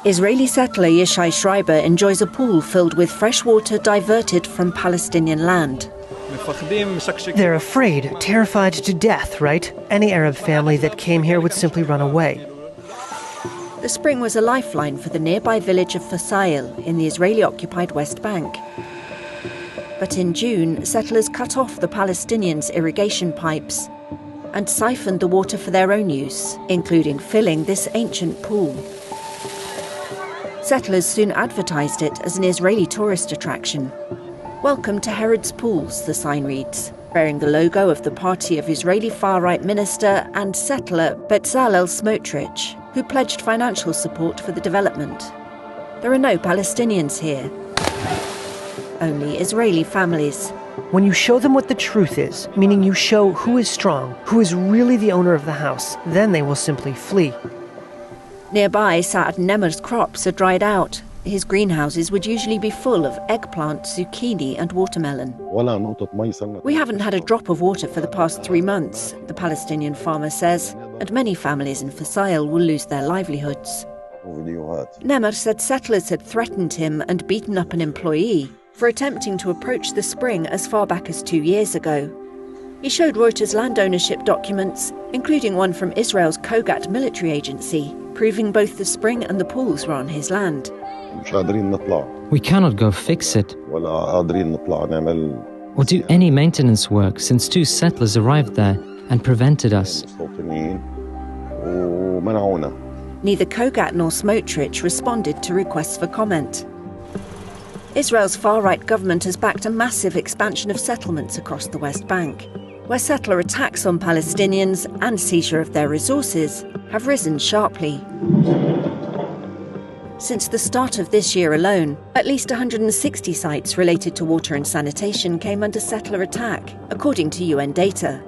Israeli settler Yishai Schreiber enjoys a pool filled with fresh water diverted from Palestinian land. They're afraid, terrified to death, right? Any Arab family that came here would simply run away. The spring was a lifeline for the nearby village of Fasail in the Israeli-occupied West Bank. But in June, settlers cut off the Palestinians' irrigation pipes and siphoned the water for their own use, including filling this ancient pool. Settlers soon advertised it as an Israeli tourist attraction. "Welcome to Herod's Pools," the sign reads, bearing the logo of the party of Israeli far-right minister and settler Bezalel Smotrich, who pledged financial support for the development. There are no Palestinians here, only Israeli families. When you show them what the truth is, meaning you show who is strong, who is really the owner of the house, then they will simply flee. Nearby, Saad Nemer's crops are dried out. His greenhouses would usually be full of eggplant, zucchini and watermelon. "We haven't had a drop of water for the past 3 months," the Palestinian farmer says, and many families in Fasail will lose their livelihoods. Nemer said settlers had threatened him and beaten up an employee for attempting to approach the spring as far back as 2 years ago. He showed Reuters land ownership documents, including one from Israel's Kogat military agency, proving both the spring and the pools were on his land. We cannot go fix it or do any maintenance work since 2 settlers arrived there and prevented us. Neither Kogat nor Smotrich responded to requests for comment. Israel's far-right government has backed a massive expansion of settlements across the West Bank, where settler attacks on Palestinians and seizure of their resources have risen sharply. Since the start of this year alone, at least 160 sites related to water and sanitation came under settler attack, according to UN data.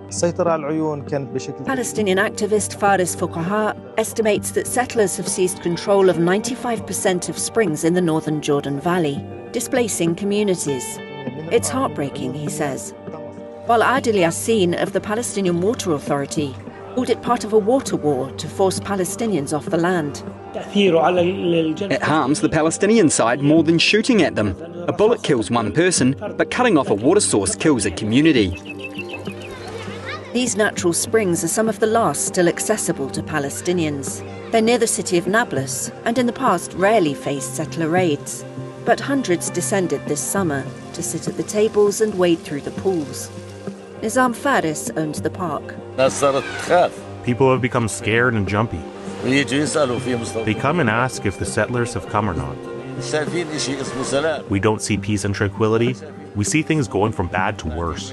Palestinian activist Faris Fuqaha estimates that settlers have seized control of 95% of springs in the northern Jordan Valley, displacing communities. "It's heartbreaking," he says. While Adil Yassin of the Palestinian Water Authority called it part of a water war to force Palestinians off the land. It harms the Palestinian side more than shooting at them. A bullet kills one person, but cutting off a water source kills a community. These natural springs are some of the last still accessible to Palestinians. They're near the city of Nablus, and in the past rarely faced settler raids. But hundreds descended this summer to sit at the tables and wade through the pools. Nizam Faris owns the park. People have become scared and jumpy. They come and ask if the settlers have come or not. We don't see peace and tranquility. We see things going from bad to worse.